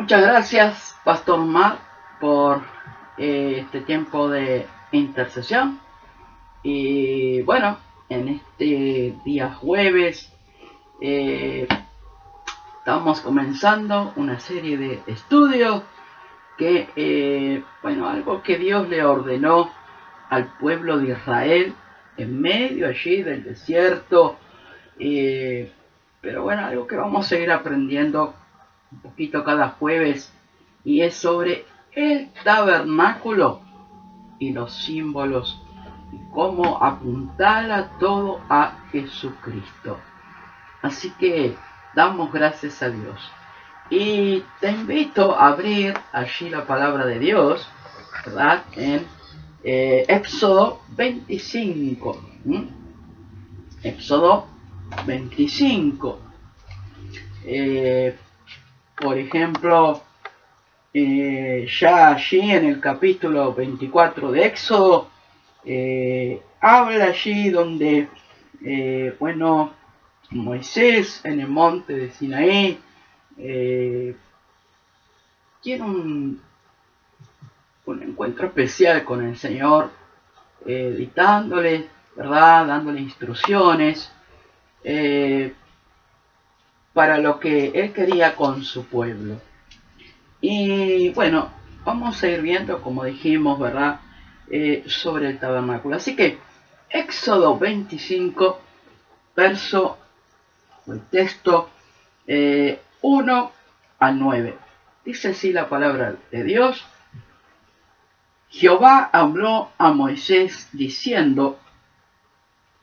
Muchas gracias, Pastor Mar, por este tiempo de intercesión. Y bueno, en este día jueves eh, estamos comenzando una serie de estudios que, bueno, algo que Dios le ordenó al pueblo de Israel en medio allí del desierto. eh, pero bueno, algo que vamos a seguir aprendiendo un poquito cada jueves, y es sobre el tabernáculo y los símbolos y cómo apuntar todo a Jesucristo. Así que damos gracias a Dios. Y te invito a abrir allí la palabra de Dios, ¿verdad? En Éxodo 25. Éxodo 25. Eh, por ejemplo, ya allí en el capítulo 24 de Éxodo, habla allí donde, bueno, Moisés en el monte de Sinaí tiene un encuentro especial con el Señor, dictándole, ¿verdad? Dándole instrucciones para lo que él quería con su pueblo. Y bueno, vamos a ir viendo, como dijimos, ¿verdad? Sobre el tabernáculo. Así que, Éxodo 25, verso, el texto 1 al 9. Dice así la palabra de Dios. Jehová habló a Moisés diciendo: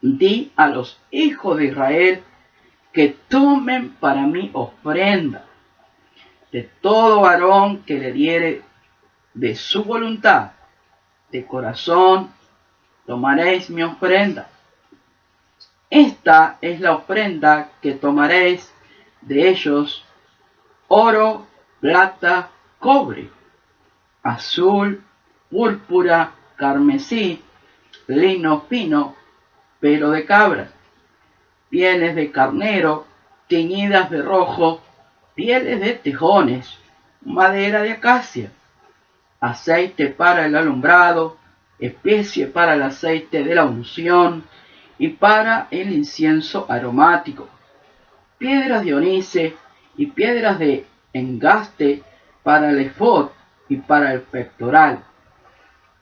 di a los hijos de Israel que tomen para mí ofrenda de todo varón que le diere de su voluntad, de corazón, tomaréis mi ofrenda. Esta es la ofrenda que tomaréis de ellos: oro, plata, cobre, azul, púrpura, carmesí, lino fino, pelo de cabra, pieles de carnero, teñidas de rojo, pieles de tejones, madera de acacia, aceite para el alumbrado, especie para el aceite de la unción y para el incienso aromático, piedras de onice y piedras de engaste para el efod y para el pectoral.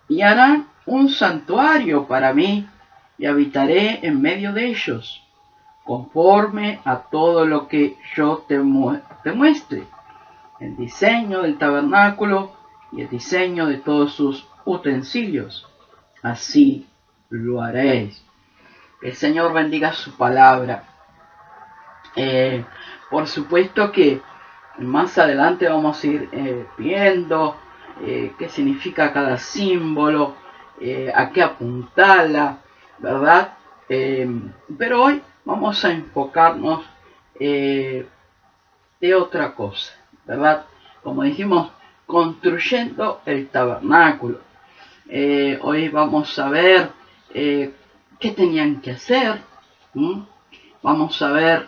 Y harán un santuario para mí, y habitaré en medio de ellos, conforme a todo lo que yo te muestre, el diseño del tabernáculo y el diseño de todos sus utensilios. Así lo haréis. Que el Señor bendiga su palabra. Por supuesto que más adelante vamos a ir viendo qué significa cada símbolo, a qué apuntarla, ¿verdad? Pero hoy vamos a enfocarnos de otra cosa, ¿verdad? Como dijimos, construyendo el tabernáculo. Hoy vamos a ver qué tenían que hacer. Vamos a ver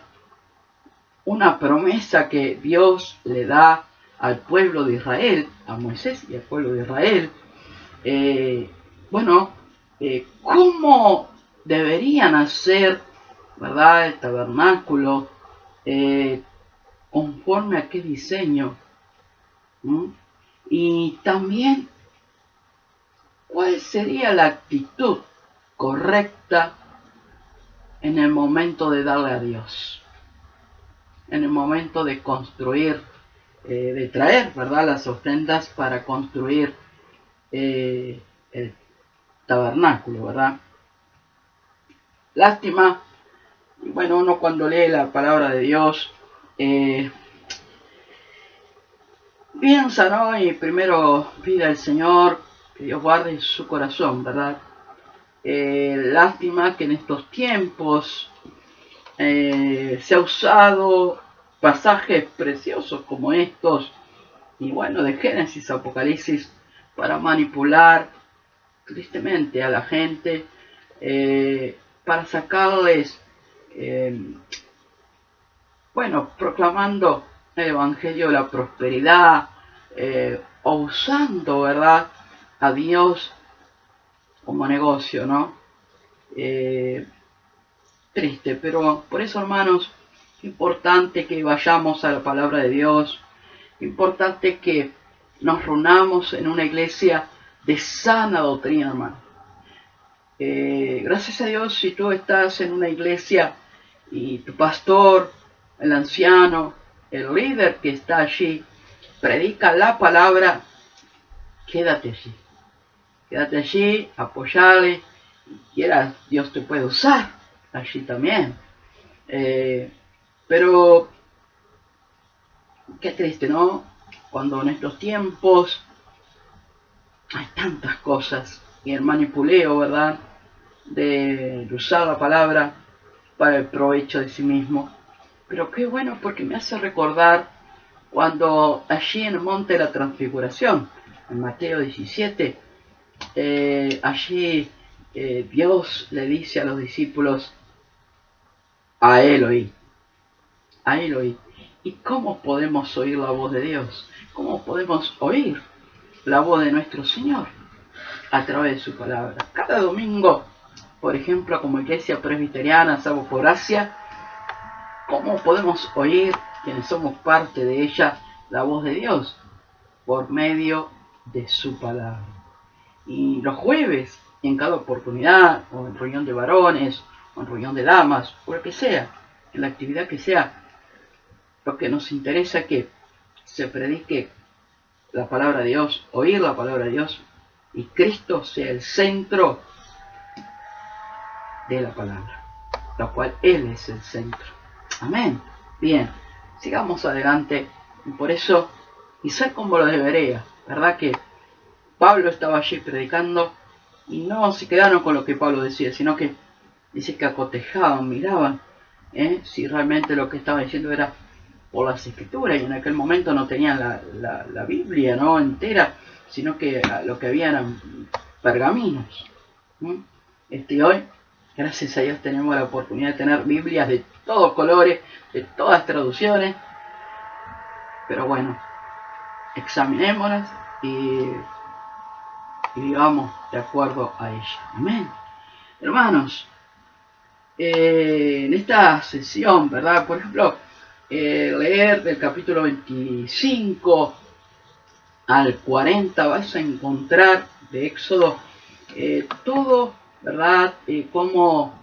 una promesa que Dios le da al pueblo de Israel, a Moisés y al pueblo de Israel. Bueno, cómo deberían hacer, ¿verdad?, el tabernáculo, conforme a qué diseño. Y también cuál sería la actitud correcta en el momento de darle a Dios, en el momento de construir, de traer, ¿verdad?, las ofrendas para construir el tabernáculo, ¿verdad? Lástima, y bueno, uno cuando lee la palabra de Dios piensa, ¿no? Y primero pide al Señor que Dios guarde su corazón, ¿verdad? Lástima que en estos tiempos se ha usado pasajes preciosos como estos, y bueno, de Génesis a Apocalipsis, para manipular tristemente a la gente, para sacarles, bueno, proclamando el evangelio de la prosperidad, o usando, ¿verdad?, a Dios como negocio, ¿no? Triste, pero por eso, hermanos, es importante que vayamos a la palabra de Dios, es importante que nos reunamos en una iglesia de sana doctrina, hermano. Gracias a Dios, si tú estás en una iglesia y tu pastor, el anciano, el líder que está allí, predica la palabra, quédate allí. Quédate allí, apoyale, y quieras, Dios te puede usar allí también. Pero qué triste, ¿no? Cuando en estos tiempos hay tantas cosas y el manipuleo, ¿verdad?, de usar la palabra para el provecho de sí mismo. Pero qué bueno, porque me hace recordar cuando allí en el monte de la transfiguración, en Mateo 17, allí Dios le dice a los discípulos, a Elohim, a Elohim. ¿Y cómo podemos oír la voz de Dios? ¿Cómo podemos oír la voz de nuestro Señor? A través de su palabra. Cada domingo, por ejemplo, como iglesia presbiteriana, salvo por Asia, ¿cómo podemos oír, quienes somos parte de ella, la voz de Dios? Por medio de su palabra. Y los jueves, en cada oportunidad, o en reunión de varones, o en reunión de damas, o lo que sea, en la actividad que sea, lo que nos interesa es que se predique la palabra de Dios, oír la palabra de Dios, y Cristo sea el centro de la palabra, lo cual Él es el centro. Amén. Bien, sigamos adelante. Y por eso, quizás como lo debería, ¿verdad? Que Pablo estaba allí predicando y no se quedaron con lo que Pablo decía, sino que dice que acotejaban, miraban si realmente lo que estaba diciendo era por las escrituras, y en aquel momento no tenían la Biblia, ¿no?, entera, sino que lo que había eran pergaminos. Y hoy, gracias a Dios, tenemos la oportunidad de tener Biblias de todos colores, de todas traducciones, pero bueno, examinémonos y vivamos de acuerdo a ella. Amén. Hermanos, en esta sesión, ¿verdad? Por ejemplo, leer del capítulo 25 al 40 vas a encontrar de Éxodo todo, ¿verdad? Como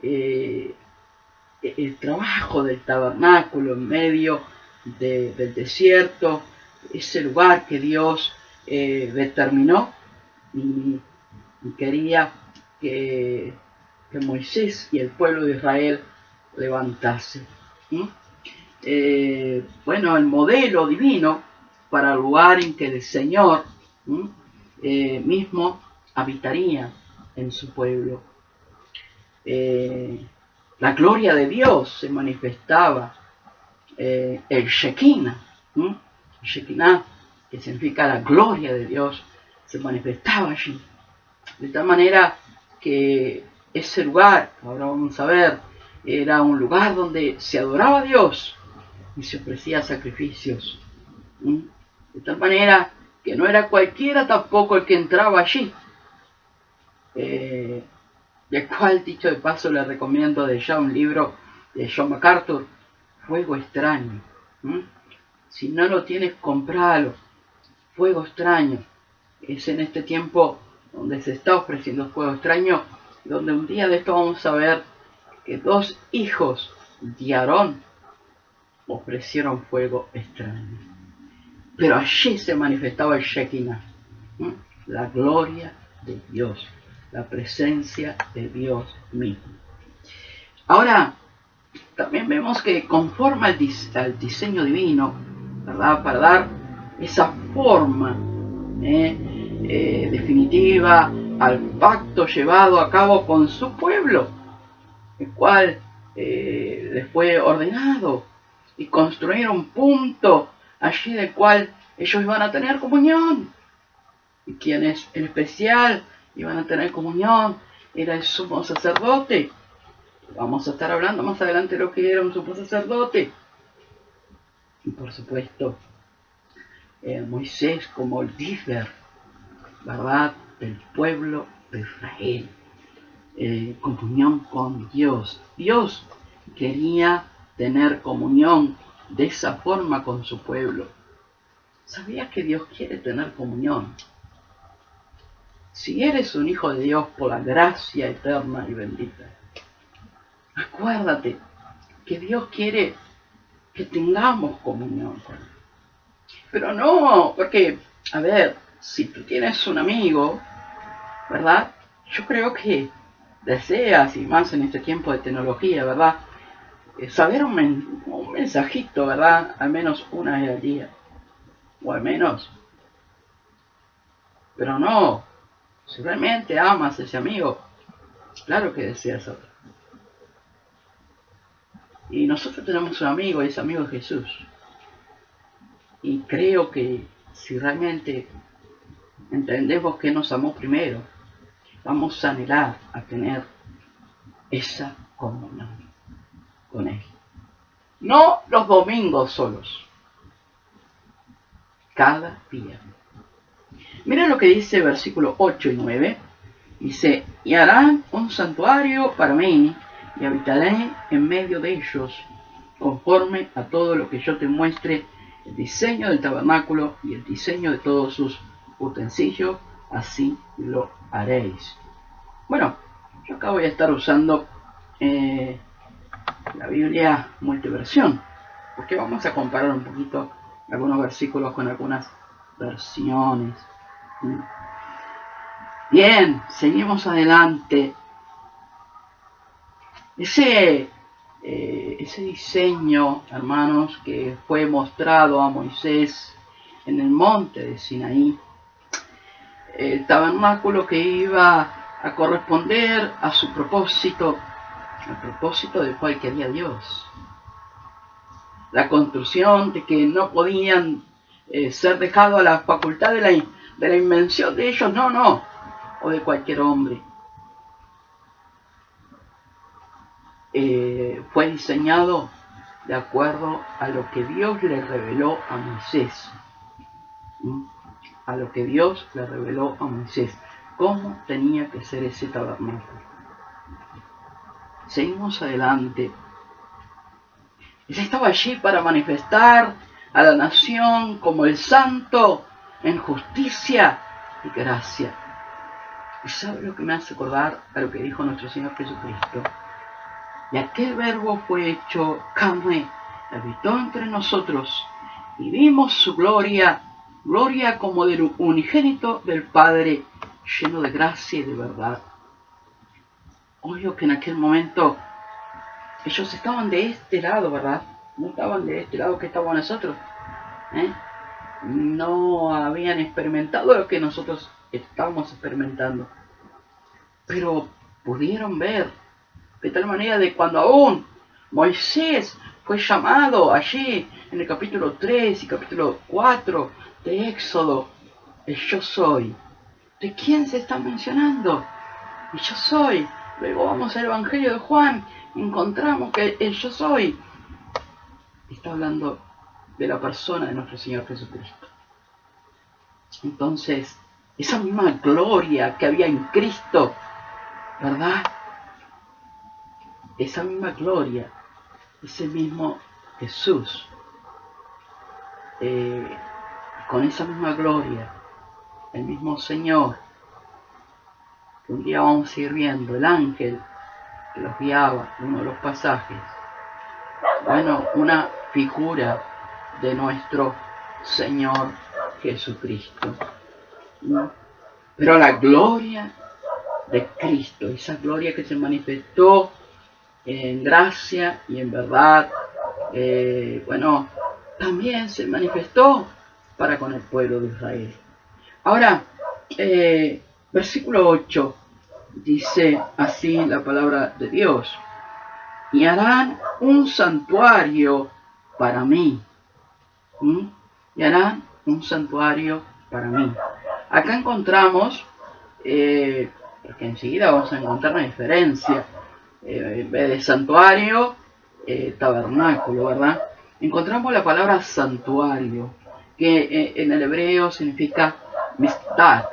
el trabajo del tabernáculo en medio del desierto, ese lugar que Dios determinó y quería que Moisés y el pueblo de Israel levantase. Bueno, el modelo divino para el lugar en que el Señor mismo habitaría en su pueblo. La gloria de Dios se manifestaba, el Shekinah, Shekinah, que significa la gloria de Dios, se manifestaba allí. De tal manera que ese lugar, ahora vamos a ver, era un lugar donde se adoraba a Dios y se ofrecía sacrificios. De tal manera que no era cualquiera tampoco el que entraba allí. Del cual, dicho de paso, le recomiendo de ya un libro de John MacArthur, Fuego Extraño. Si no lo tienes, compralo. Fuego Extraño. Es en este tiempo donde se está ofreciendo fuego extraño, donde un día de esto vamos a ver que dos hijos de Aarón ofrecieron fuego extraño. Pero allí se manifestaba el Shekinah, la gloria de Dios, la presencia de Dios mismo. Ahora, también vemos que conforme al diseño divino, ¿verdad?, para dar esa forma definitiva al pacto llevado a cabo con su pueblo, el cual les fue ordenado, y construir un punto allí del cual ellos iban a tener comunión, y quienes en especial iban a tener comunión era el sumo sacerdote. Vamos a estar hablando más adelante de lo que era un sumo sacerdote. y por supuesto Moisés como líder, ¿verdad?, del pueblo de Israel. Comunión con Dios. Dios quería tener comunión de esa forma con su pueblo. ¿Sabías que Dios quiere tener comunión? Si eres un hijo de Dios por la gracia eterna y bendita, acuérdate que Dios quiere que tengamos comunión con Él. Pero no, porque, a ver, si tú tienes un amigo, ¿verdad? Yo creo que deseas, y más en este tiempo de tecnología, ¿verdad?, saber un mensajito, ¿verdad?, al menos una vez al día, o al menos. Pero no, si realmente amas a ese amigo, claro que deseas otro. Y nosotros tenemos un amigo, y ese amigo es Jesús. Y creo que si realmente entendemos que nos amó primero, vamos a anhelar a tener esa comunión con Él. No los domingos solos, cada día. Mira lo que dice versículos 8 y 9. Dice, y harán un santuario para mí, y habitaré en medio de ellos, conforme a todo lo que yo te muestre, el diseño del tabernáculo y el diseño de todos sus utensilios, así lo haréis. Bueno, yo acá voy a estar usando la Biblia multiversión, porque vamos a comparar un poquito algunos versículos con algunas versiones. Bien, seguimos adelante. Ese diseño, hermanos, que fue mostrado a Moisés en el monte de Sinaí, el tabernáculo que iba a corresponder a su propósito, al propósito del cual quería Dios. La construcción de que no podían ser dejado a la facultad de la invención de ellos, no, o de cualquier hombre. Fue diseñado de acuerdo a lo que Dios le reveló a Moisés. A lo que Dios le reveló a Moisés. Cómo tenía que ser ese tabernáculo. Seguimos adelante. Él estaba allí para manifestar a la nación como el santo en justicia y gracia. ¿Y sabe lo que me hace acordar a lo que dijo nuestro Señor Jesucristo? Y aquel verbo fue hecho carne, habitó entre nosotros, y vimos su gloria, gloria como del unigénito del Padre, lleno de gracia y de verdad. Obvio que en aquel momento ellos estaban de este lado, ¿verdad? No estaban de este lado que estábamos nosotros. No habían experimentado lo que nosotros estábamos experimentando. Pero pudieron ver, de tal manera de cuando aún Moisés fue llamado allí en el capítulo 3 y capítulo 4 de Éxodo, el yo soy. ¿De quién se está mencionando? El yo soy. Luego vamos al Evangelio de Juan y encontramos que el yo soy está hablando de la persona de nuestro Señor Jesucristo. Entonces, esa misma gloria que había en Cristo, ¿verdad? Esa misma gloria, ese mismo Jesús, con esa misma gloria, el mismo Señor, que un día vamos a ir viendo, el ángel que los guiaba en uno de los pasajes, bueno, una figura de nuestro Señor Jesucristo. ¿No? Pero la gloria de Cristo, esa gloria que se manifestó en gracia y en verdad, bueno, también se manifestó para con el pueblo de Israel. Ahora, versículo 8, dice así la palabra de Dios: y harán un santuario para mí. Y harán un santuario para mí. Acá encontramos, porque enseguida vamos a encontrar una diferencia, en vez de santuario, tabernáculo, ¿verdad? encontramos la palabra santuario, que en el hebreo significa mistad,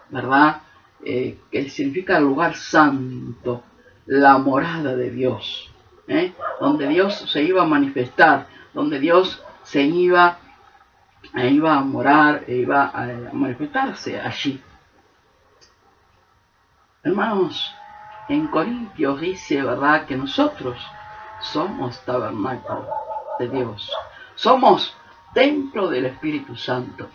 ¿verdad? Que significa lugar santo, la morada de Dios, donde Dios se iba a manifestar, donde Dios se iba a morar, iba a manifestarse allí. Hermanos, en Corintios dice, ¿verdad?, que nosotros somos tabernáculo de Dios, somos templo del Espíritu Santo.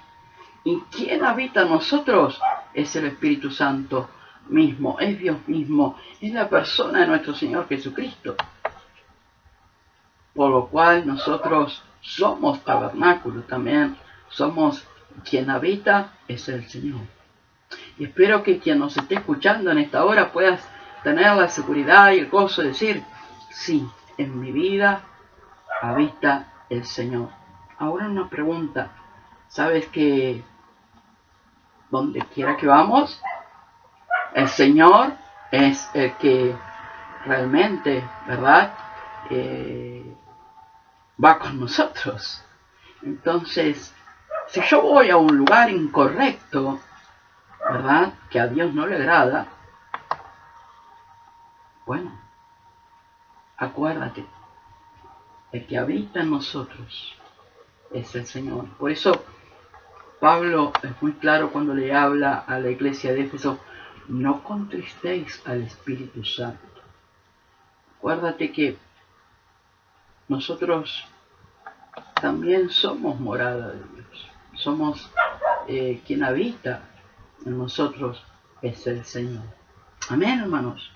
¿Y quién habita en nosotros? Es el Espíritu Santo mismo, es Dios mismo, es la persona de nuestro Señor Jesucristo. Por lo cual nosotros somos tabernáculo también, somos quien habita, es el Señor. Y espero que quien nos esté escuchando en esta hora puedas tener la seguridad y el gozo de decir, sí, en mi vida habita el Señor. Ahora una pregunta, ¿sabes que donde quiera que vamos, el Señor es el que realmente, ¿verdad?, va con nosotros? Entonces, si yo voy a un lugar incorrecto, ¿verdad?, que a Dios no le agrada, bueno, acuérdate, el que habita en nosotros es el Señor. Por eso Pablo es muy claro cuando le habla a la iglesia de Éfeso, no contristéis al Espíritu Santo. Acuérdate que nosotros también somos morada de Dios, somos quien habita en nosotros es el Señor. Amén, hermanos.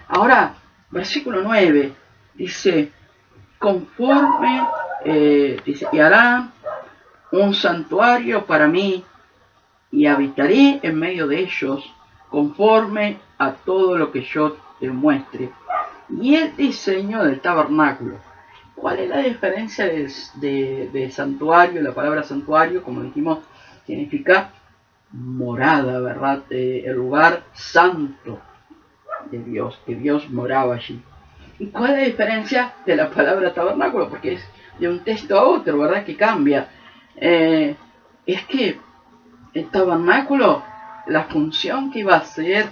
Ahora, versículo 9 dice, conforme, dice, y harán un santuario para mí y habitaré en medio de ellos conforme a todo lo que yo te muestre. Y el diseño del tabernáculo. ¿Cuál es la diferencia de santuario? La palabra santuario, como dijimos, significa morada, ¿verdad? El lugar santo de Dios, que Dios moraba allí. ¿Y cuál es la diferencia de la palabra tabernáculo? Porque es de un texto a otro, ¿verdad?, que cambia. Es que el tabernáculo, la función que iba a ser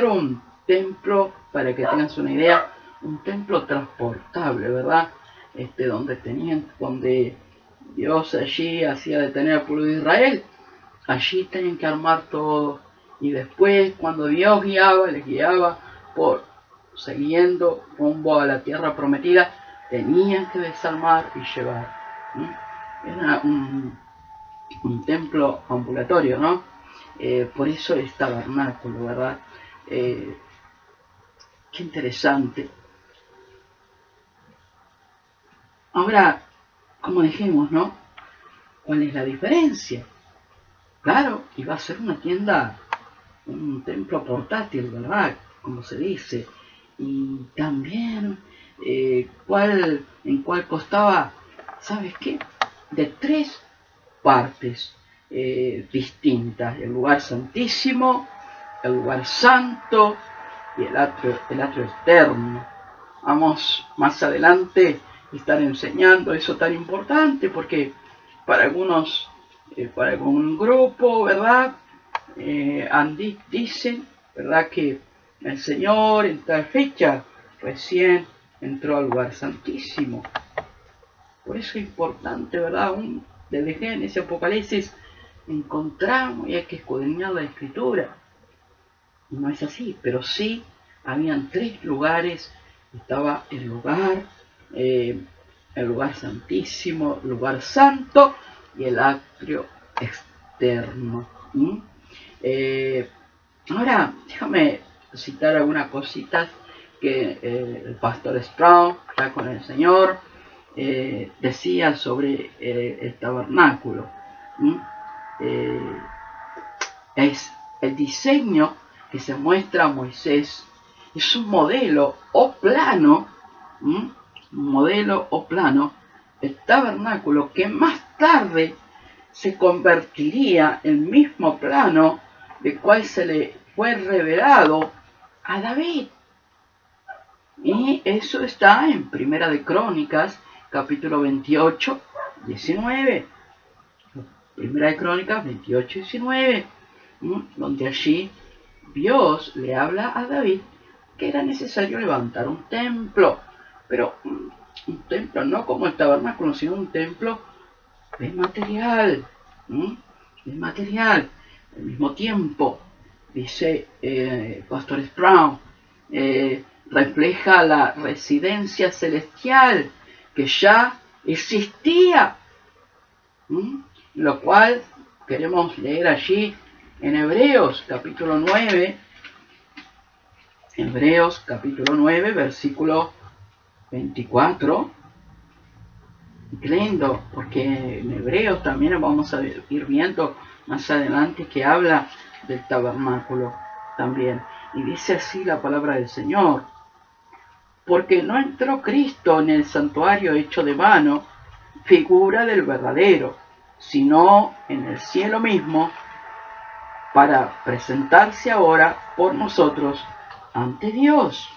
un templo, para que tengas una idea, un templo transportable, ¿verdad? Donde Dios allí hacía detener al pueblo de Israel, allí tenían que armar todo, y después cuando Dios les guiaba siguiendo rumbo a la tierra prometida, tenían que desarmar y llevar. Era un templo ambulatorio, ¿no? Por eso es tabernáculo, ¿verdad? Qué interesante. Ahora, como dijimos, ¿no?, ¿cuál es la diferencia? Claro, iba a ser una tienda, un templo portátil, ¿verdad?, como se dice. Y también, en cuál constaba, ¿sabes qué?, de 3 partes distintas: el lugar santísimo, el lugar santo y el atrio externo. Vamos más adelante a estar enseñando eso tan importante, porque para algunos, para algún grupo, ¿verdad?, dicen, ¿verdad?, que el Señor en tal fecha recién entró al lugar santísimo. Por eso es importante, ¿verdad?, desde Génesis, Apocalipsis, encontramos y hay que escudriñar la Escritura. No es así, pero sí habían 3 lugares. Estaba el lugar santísimo, el lugar santo y el atrio externo. Ahora, déjame citar algunas cositas que el pastor Strong, ya con el Señor, decía sobre el tabernáculo. Es el diseño que se muestra a Moisés, es un modelo o plano, el tabernáculo, que más tarde se convertiría en mismo plano del cual se le fue revelado a David. Y eso está en Primera de Crónicas, capítulo 28, 19. Primera de Crónicas 28, 19. Donde allí Dios le habla a David que era necesario levantar un templo. Pero un templo no como el tabernáculo, sino un templo de material. De material. Al mismo tiempo, dice Pastor Sproul, refleja la residencia celestial que ya existía, lo cual queremos leer allí en Hebreos capítulo 9, Hebreos capítulo 9, versículo 24. Qué lindo, porque en Hebreos también vamos a ir viendo más adelante que habla del tabernáculo también. Y dice así la palabra del Señor: porque no entró Cristo en el santuario hecho de mano, figura del verdadero, sino en el cielo mismo, para presentarse ahora por nosotros ante Dios,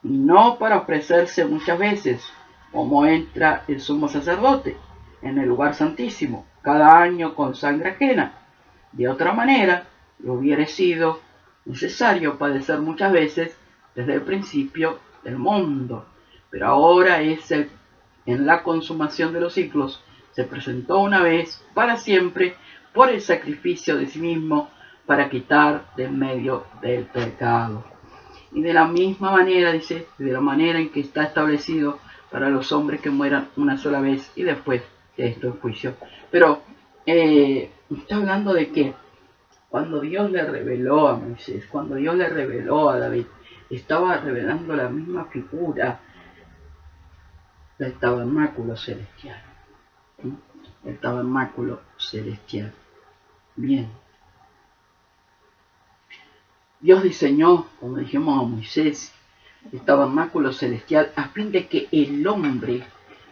y no para ofrecerse muchas veces, como entra el sumo sacerdote en el lugar santísimo cada año con sangre ajena. De otra manera, le hubiera sido necesario padecer muchas veces desde el principio del mundo. Pero ahora en la consumación de los siglos, se presentó una vez para siempre por el sacrificio de sí mismo para quitar de en medio del pecado. Y de la misma manera, dice, de la manera en que está establecido para los hombres que mueran una sola vez y después de esto el juicio. Pero está hablando de que cuando Dios le reveló a Moisés, cuando Dios le reveló a David, estaba revelando la misma figura del tabernáculo celestial. El tabernáculo celestial. Bien. Dios diseñó, como dijimos a Moisés, el tabernáculo celestial a fin de que el hombre,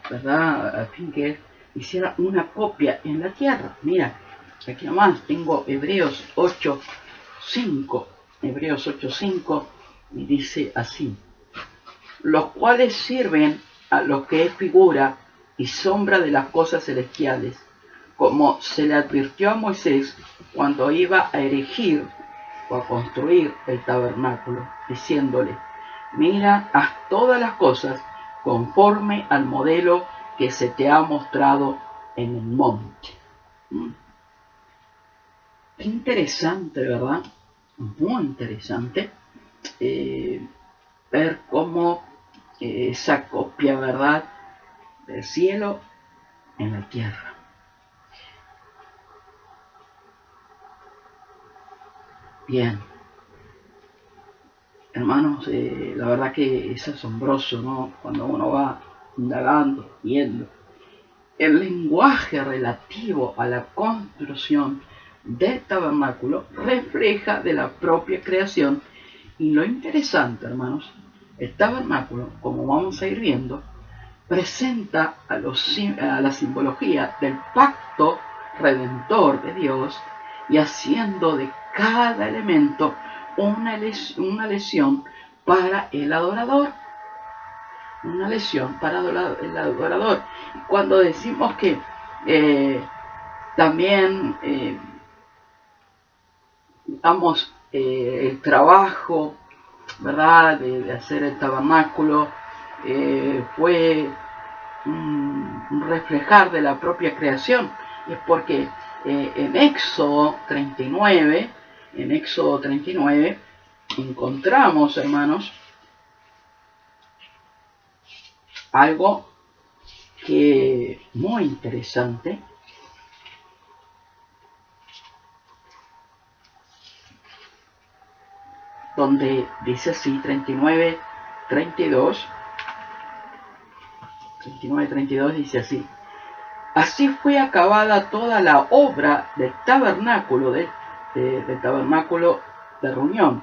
¿verdad? A fin que él hiciera una copia en la tierra. Mira, aquí nomás tengo Hebreos 8:5. Hebreos 8:5 y dice así: los cuales sirven a lo que es figura y sombra de las cosas celestiales, como se le advirtió a Moisés cuando iba a erigir o a construir el tabernáculo, diciéndole: mira, haz todas las cosas conforme al modelo que se te ha mostrado en el monte. Qué interesante, ¿verdad? Muy interesante ver cómo esa copia, ¿verdad?, del cielo en la tierra. Bien, hermanos, la verdad que es asombroso, ¿no? Cuando uno va indagando, viendo el lenguaje relativo a la construcción del tabernáculo refleja de la propia creación. Y lo interesante, hermanos, el tabernáculo, como vamos a ir viendo, presenta a la simbología del pacto redentor de Dios, y haciendo de cada elemento una lesión para el adorador. Una lesión para el adorador. Cuando decimos que también el trabajo, ¿verdad?, de hacer el tabernáculo fue un reflejar de la propia creación, y es porque en Éxodo 39 encontramos, hermanos, algo que muy interesante, donde dice así, 39:32 dice así: así fue acabada toda la obra del tabernáculo, del tabernáculo de reunión.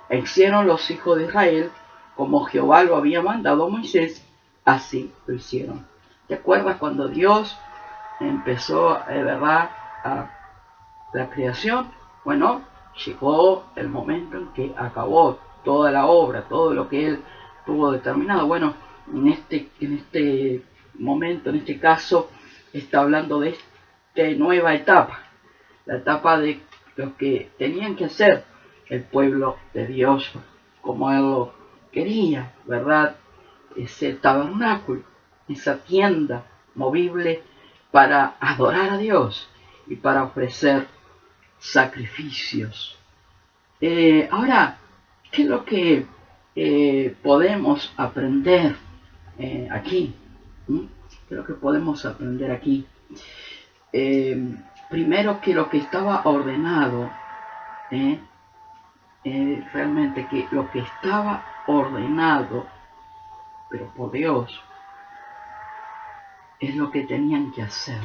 E hicieron los hijos de Israel como Jehová lo había mandado a Moisés, así lo hicieron. ¿Te acuerdas cuando Dios empezó, verdad, a la creación? Bueno, llegó el momento en que acabó toda la obra, todo lo que él tuvo determinado. Bueno, en este momento, en este caso, está hablando de esta nueva etapa, la etapa de lo que tenían que hacer el pueblo de Dios, como Él lo quería, ¿verdad? Ese tabernáculo, esa tienda movible para adorar a Dios y para ofrecer sacrificios. Ahora, ¿qué es lo que podemos aprender aquí? ¿Qué es lo que podemos aprender aquí? Primero, que lo que estaba ordenado, realmente que lo que estaba ordenado, pero por Dios, es lo que tenían que hacer.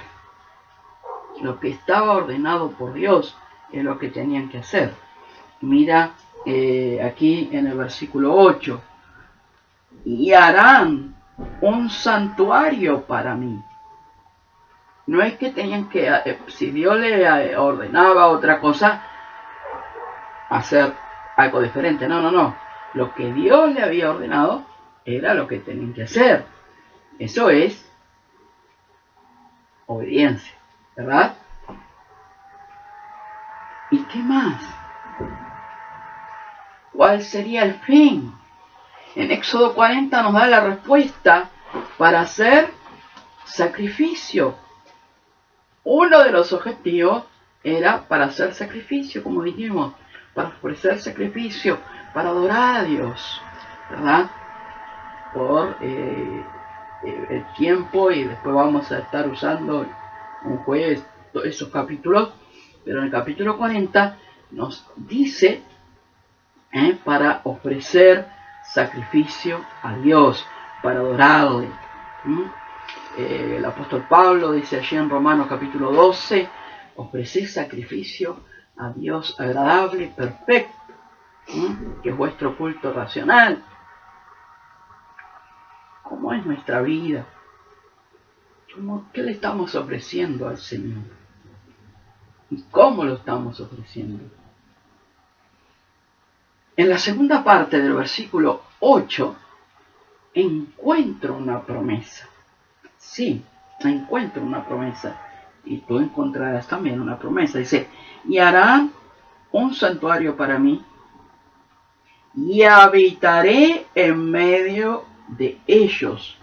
Lo que estaba ordenado por Dios es lo que tenían que hacer. Mira aquí en el versículo 8, y harán un santuario para mí. No es que tenían que, si Dios le ordenaba otra cosa, hacer algo diferente. No. Lo que Dios le había ordenado era lo que tenían que hacer. Eso es obediencia, ¿verdad? ¿Y qué más? ¿Cuál sería el fin? En Éxodo 40 nos da la respuesta para hacer sacrificio. Uno de los objetivos era para hacer sacrificio, como dijimos, para ofrecer sacrificio, para adorar a Dios, ¿verdad? Por el tiempo, y después vamos a estar usando un jueves todos esos capítulos, pero en el capítulo 40 nos dice para ofrecer sacrificio a Dios, para adorarle. El apóstol Pablo dice allí en Romanos capítulo 12, ofreced sacrificio a Dios agradable y perfecto, que es vuestro culto racional. ¿Cómo es nuestra vida? ¿Qué le estamos ofreciendo al Señor? ¿Y cómo lo estamos ofreciendo? En la segunda parte del versículo 8 encuentro una promesa. Sí, encuentro una promesa. Y tú encontrarás también una promesa. Dice, y harán un santuario para mí, y habitaré en medio de ellos.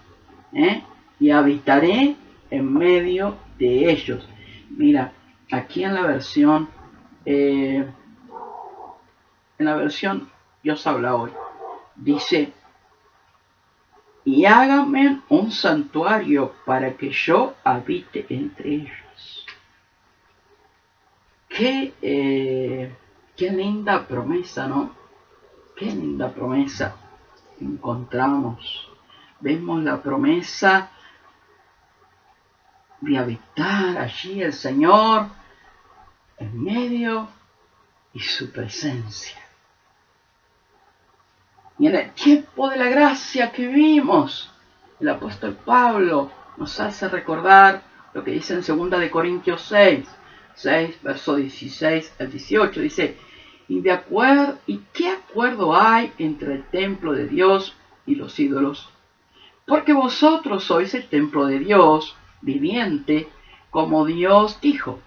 Y habitaré en medio de ellos. Mira, aquí en la versión Dios habla hoy, dice, y háganme un santuario para que yo habite entre ellos. Qué linda promesa, ¿no? Qué linda promesa encontramos. Vemos la promesa de habitar allí el Señor en medio y su presencia. Y en el tiempo de la gracia que vivimos, el apóstol Pablo nos hace recordar lo que dice en 2 Corintios 6, verso 16 al 18. Dice, ¿y qué acuerdo hay entre el templo de Dios y los ídolos? Porque vosotros sois el templo de Dios viviente, como Dios dijo,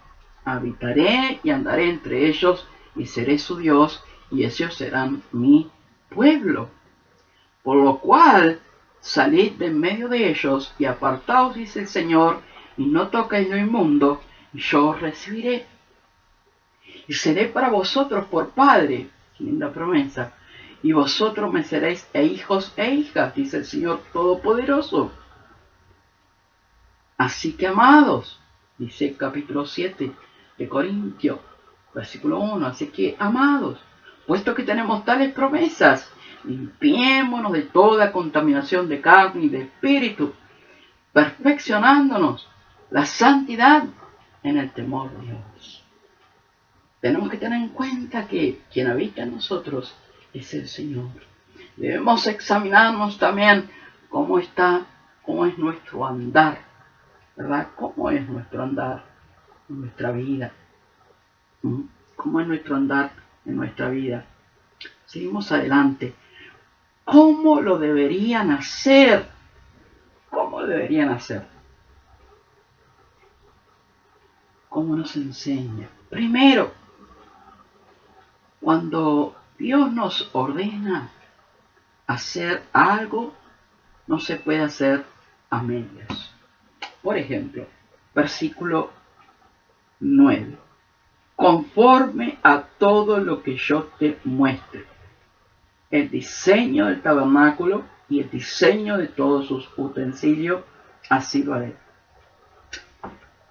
habitaré y andaré entre ellos, y seré su Dios, y ellos serán mi pueblo. Por lo cual, salid de en medio de ellos, y apartaos, dice el Señor, y no toquéis lo inmundo, y yo os recibiré. Y seré para vosotros por Padre, linda promesa, y vosotros me seréis hijos e hijas, dice el Señor Todopoderoso. Así que, amados, dice el capítulo 7 de Corintios, versículo 1, así que, amados, puesto que tenemos tales promesas, limpiémonos de toda contaminación de carne y de espíritu, perfeccionándonos la santidad en el temor de Dios. Tenemos que tener en cuenta que quien habita en nosotros es el Señor. Debemos examinarnos también cómo es nuestro andar, ¿verdad? ¿Cómo es nuestro andar en nuestra vida? ¿Cómo es nuestro andar en nuestra vida? Seguimos adelante. ¿Cómo lo deberían hacer? ¿Cómo ¿Cómo deberían hacer? ¿Cómo nos enseña? Primero, cuando Dios nos ordena hacer algo, no se puede hacer a medias. Por ejemplo, versículo 9. Conforme a todo lo que yo te muestre. El diseño del tabernáculo y el diseño de todos sus utensilios, así lo haré.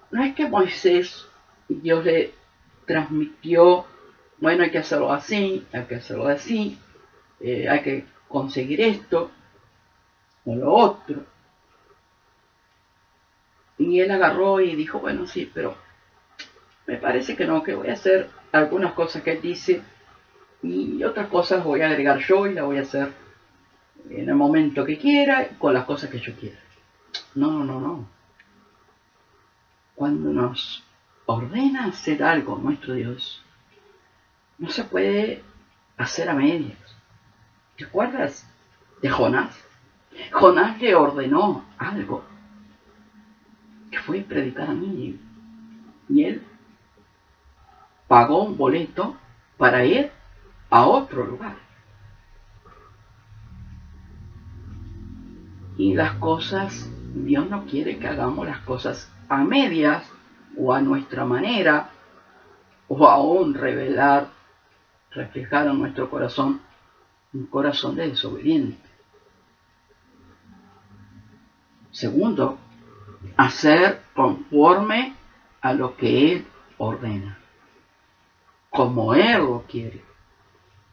No es que Moisés, Dios le transmitió, bueno, hay que hacerlo así, hay que hacerlo así, hay que conseguir esto o lo otro. Y él agarró y dijo, bueno, sí, pero me parece que no, que voy a hacer algunas cosas que él dice y otras cosas voy a agregar yo y las voy a hacer en el momento que quiera, con las cosas que yo quiera. No. Cuando nos ordena hacer algo nuestro Dios, no se puede hacer a medias. ¿Te acuerdas de Jonás? Jonás le ordenó algo, que fue predicar a Nínive. Y él pagó un boleto para ir a otro lugar. Y las cosas, Dios no quiere que hagamos las cosas a medias o a nuestra manera, o aún reflejar en nuestro corazón un corazón de desobediente. Segundo, hacer conforme a lo que Él ordena, como Él lo quiere.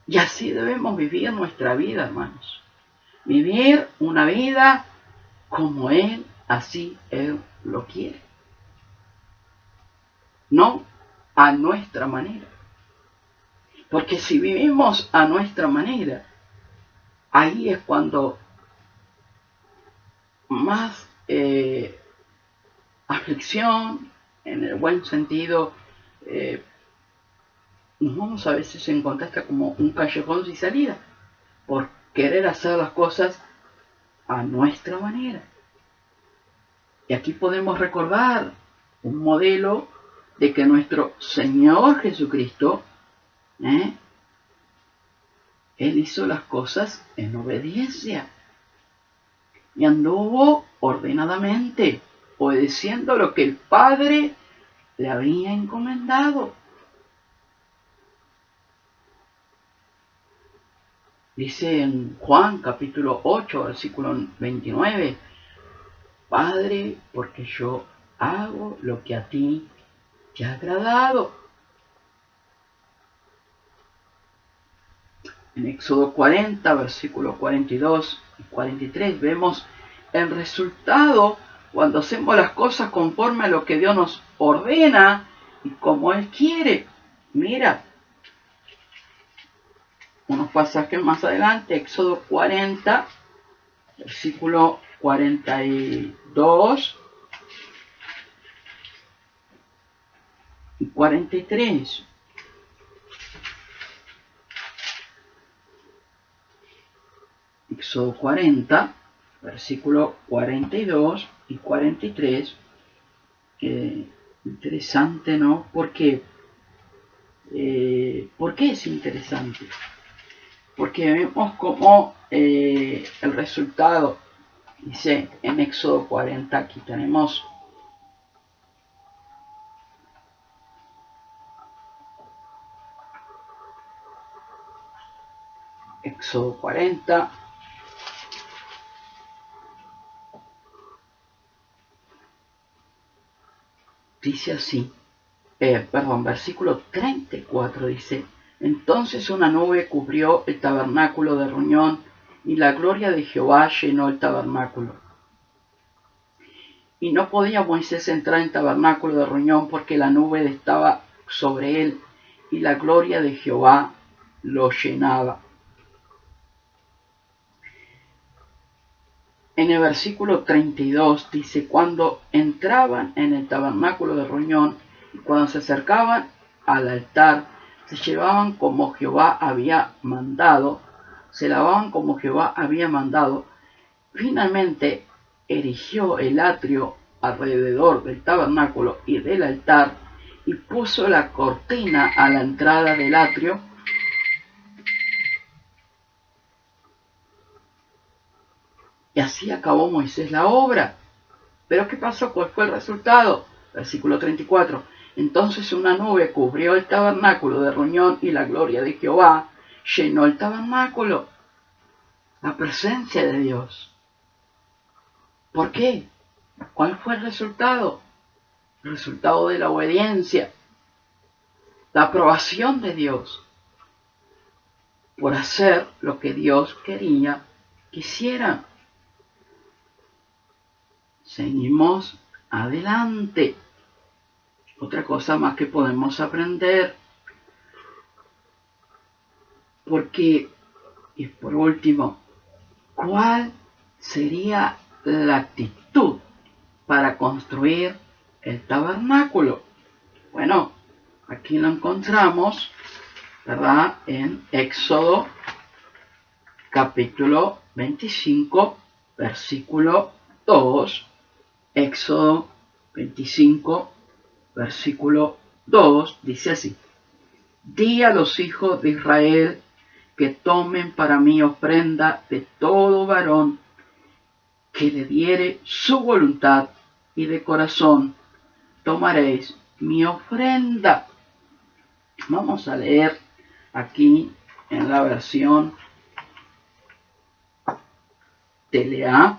Y así debemos vivir nuestra vida, hermanos. Vivir una vida como Él, así Él lo quiere. No a nuestra manera. Porque si vivimos a nuestra manera, ahí es cuando más aflicción, en el buen sentido, nos vamos a veces a encontrar hasta como un callejón sin salida, por querer hacer las cosas a nuestra manera. Y aquí podemos recordar un modelo de que nuestro Señor Jesucristo, Él hizo las cosas en obediencia y anduvo ordenadamente, obedeciendo lo que el Padre le había encomendado. Dice en Juan capítulo 8, versículo 29, Padre, porque yo hago lo que a ti te ha agradado. En Éxodo 40, versículos 42 y 43, vemos el resultado cuando hacemos las cosas conforme a lo que Dios nos ordena y como Él quiere. Mira, unos pasajes más adelante, Éxodo 40, versículo 42 y 43. Éxodo 40, versículo 42 y 43. Interesante, ¿no? ¿Por qué? ¿Por qué es interesante? Porque vemos como el resultado, dice en Éxodo 40, aquí tenemos Éxodo 40, dice así, versículo 34 dice, entonces una nube cubrió el tabernáculo de reunión y la gloria de Jehová llenó el tabernáculo. Y no podía Moisés entrar en el tabernáculo de reunión porque la nube estaba sobre él y la gloria de Jehová lo llenaba. En el versículo 32 dice, cuando entraban en el tabernáculo de reunión y cuando se acercaban al altar, se llevaban como Jehová había mandado, se lavaban como Jehová había mandado. Finalmente, erigió el atrio alrededor del tabernáculo y del altar y puso la cortina a la entrada del atrio. Y así acabó Moisés la obra. ¿Pero qué pasó? ¿Cuál fue el resultado? Versículo 34. Entonces una nube cubrió el tabernáculo de reunión y la gloria de Jehová llenó el tabernáculo. La presencia de Dios. ¿Por qué? ¿Cuál fue el resultado? El resultado de la obediencia. La aprobación de Dios por hacer lo que Dios quería que hicieran. Seguimos adelante. Otra cosa más que podemos aprender. Porque, y por último, ¿cuál sería la actitud para construir el tabernáculo? Bueno, aquí lo encontramos, ¿verdad? En Éxodo capítulo 25, versículo 2. Éxodo 25, versículo 2, dice así: Di a los hijos de Israel que tomen para mí ofrenda de todo varón que le diere su voluntad, y de corazón tomaréis mi ofrenda. Vamos a leer aquí en la versión TLA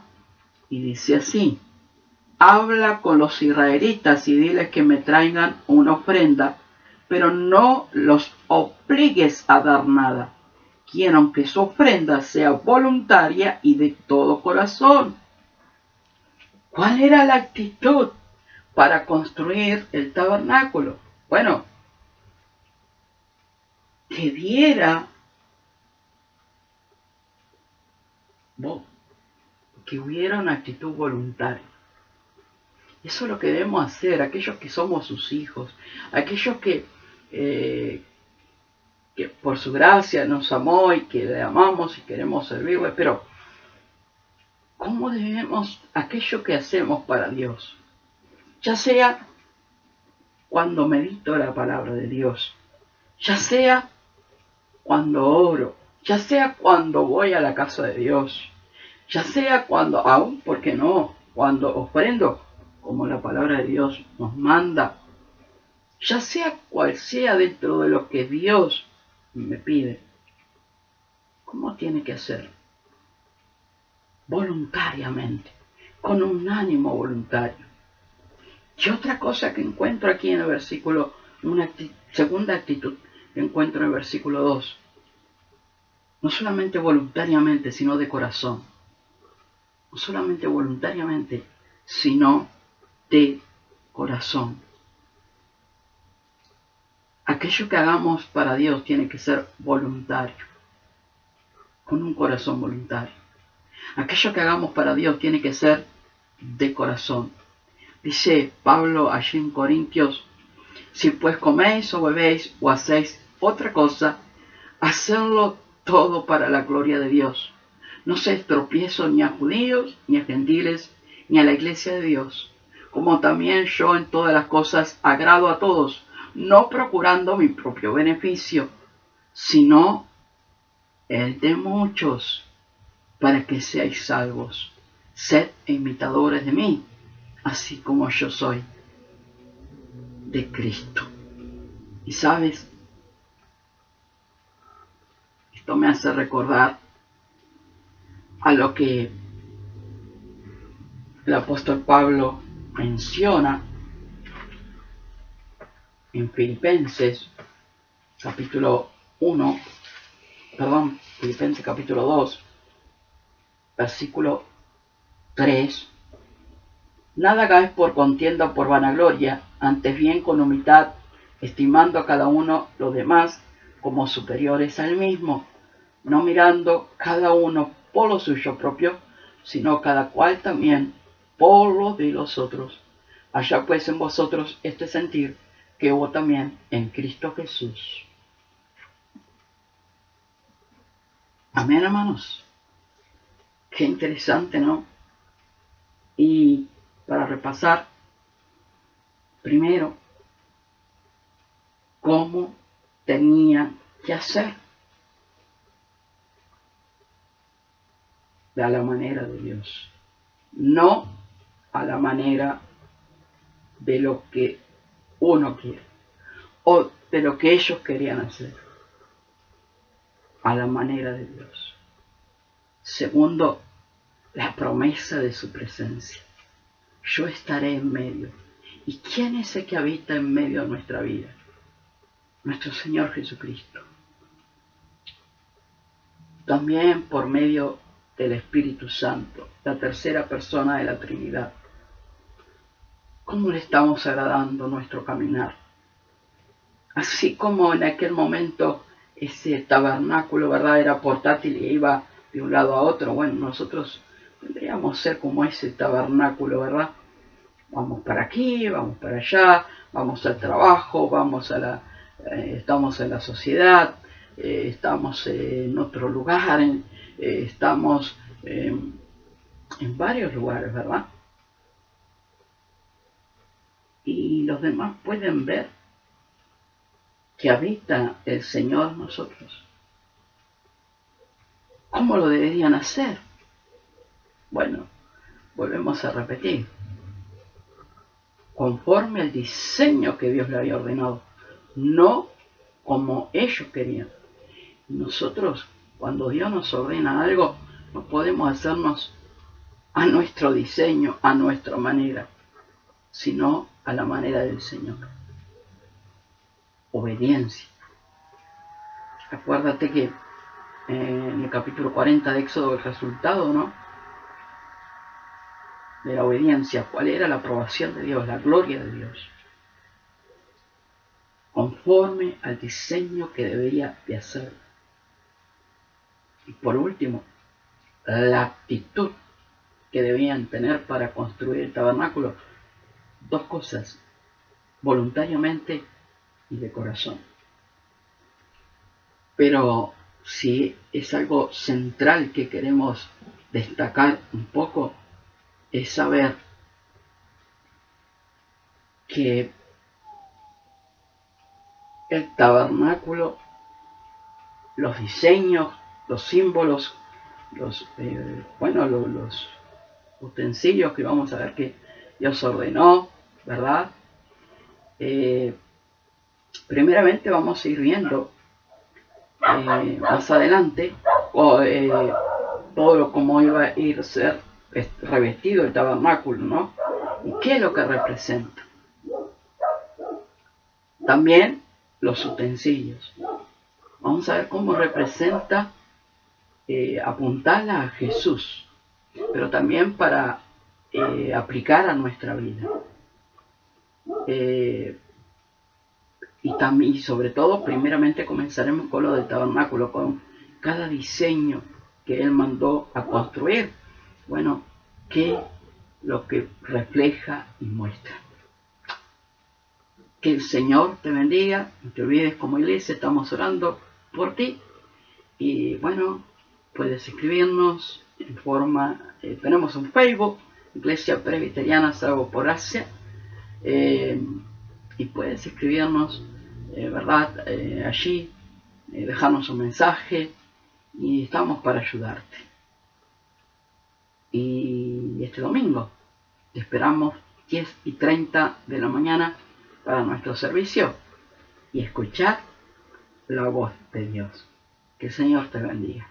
y dice así: Habla con los israelitas y diles que me traigan una ofrenda, pero no los obligues a dar nada. Quiero que su ofrenda sea voluntaria y de todo corazón. ¿Cuál era la actitud para construir el tabernáculo? Bueno, que diera, que hubiera una actitud voluntaria. Eso es lo que debemos hacer, aquellos que somos sus hijos, aquellos que por su gracia nos amó y que le amamos y queremos servirle, pero ¿cómo debemos aquello que hacemos para Dios? Ya sea cuando medito la palabra de Dios, ya sea cuando oro, ya sea cuando voy a la casa de Dios, ya sea cuando, aún, ¿por qué no?, cuando ofrendo, como la palabra de Dios nos manda, ya sea cual sea dentro de lo que Dios me pide. ¿Cómo tiene que hacer? Voluntariamente, con un ánimo voluntario. Y otra cosa que encuentro aquí en el versículo, una segunda actitud que encuentro en el versículo 2, no solamente voluntariamente, sino de corazón. No solamente voluntariamente, sino de corazón. Aquello que hagamos para Dios tiene que ser voluntario, con un corazón voluntario. Aquello que hagamos para Dios tiene que ser de corazón. Dice Pablo allí en Corintios: si pues coméis o bebéis o hacéis otra cosa, hacedlo todo para la gloria de Dios. No seáis tropiezo ni a judíos, ni a gentiles, ni a la iglesia de Dios. Como también yo en todas las cosas agrado a todos, no procurando mi propio beneficio, sino el de muchos, para que seáis salvos. Sed imitadores de mí, así como yo soy de Cristo. Y sabes, esto me hace recordar a lo que el apóstol Pablo menciona en Filipenses capítulo 1, Filipenses capítulo 2, versículo 3. Nada hagáis por contienda o por vanagloria, antes bien con humildad, estimando a cada uno los demás como superiores al mismo, no mirando cada uno por lo suyo propio, sino cada cual también por lo de los otros. Haya pues en vosotros este sentir que hubo también en Cristo Jesús. Amén, hermanos. Qué interesante, ¿no? Y para repasar, primero, cómo tenían que hacer de a la manera de Dios, no a la manera de lo que uno quiere o de lo que ellos querían hacer, a la manera de Dios. Segundo, la promesa de su presencia. Yo estaré en medio. ¿Y quién es el que habita en medio de nuestra vida? Nuestro Señor Jesucristo. También por medio del Espíritu Santo, la tercera persona de la Trinidad. ¿Cómo le estamos agradando nuestro caminar? Así como en aquel momento ese tabernáculo, ¿verdad?, era portátil y iba de un lado a otro. Bueno, nosotros tendríamos ser como ese tabernáculo, ¿verdad? Vamos para aquí, vamos para allá, vamos al trabajo, estamos en la sociedad, estamos en otro lugar, estamos en varios lugares, ¿verdad? Y los demás pueden ver que habita el Señor en nosotros. ¿Cómo lo deberían hacer? Bueno, volvemos a repetir. Conforme al diseño que Dios le había ordenado, no como ellos querían. Nosotros, cuando Dios nos ordena algo, no podemos hacernos a nuestro diseño, a nuestra manera, sino a la manera del Señor. Obediencia. Acuérdate que en el capítulo 40 de Éxodo, el resultado, ¿no?, de la obediencia, ¿cuál era? La aprobación de Dios, la gloria de Dios, conforme al diseño que debería de hacer. Y por último, la actitud que debían tener para construir el tabernáculo. Dos cosas: voluntariamente y de corazón. Pero si es algo central que queremos destacar un poco, es saber que el tabernáculo, los diseños, los símbolos, los utensilios que vamos a ver que Dios ordenó, ¿verdad? Primeramente vamos a ir viendo más adelante todo cómo iba a ir a ser revestido el tabernáculo, ¿no? ¿Y qué es lo que representa? También los utensilios. Vamos a ver cómo representa apuntarla a Jesús, pero también para aplicar a nuestra vida. Y sobre todo, primeramente comenzaremos con lo del tabernáculo, con cada diseño que Él mandó a construir. Bueno, ¿qué lo que refleja y muestra? Que el Señor te bendiga. No te olvides, como iglesia estamos orando por ti. Y bueno, puedes escribirnos en forma, tenemos un Facebook, Iglesia Presbiteriana Salvo por Asia, y puedes escribirnos, ¿verdad? Allí, dejarnos un mensaje y estamos para ayudarte. Y este domingo te esperamos 10:30 de la mañana para nuestro servicio y escuchar la voz de Dios. Que el Señor te bendiga.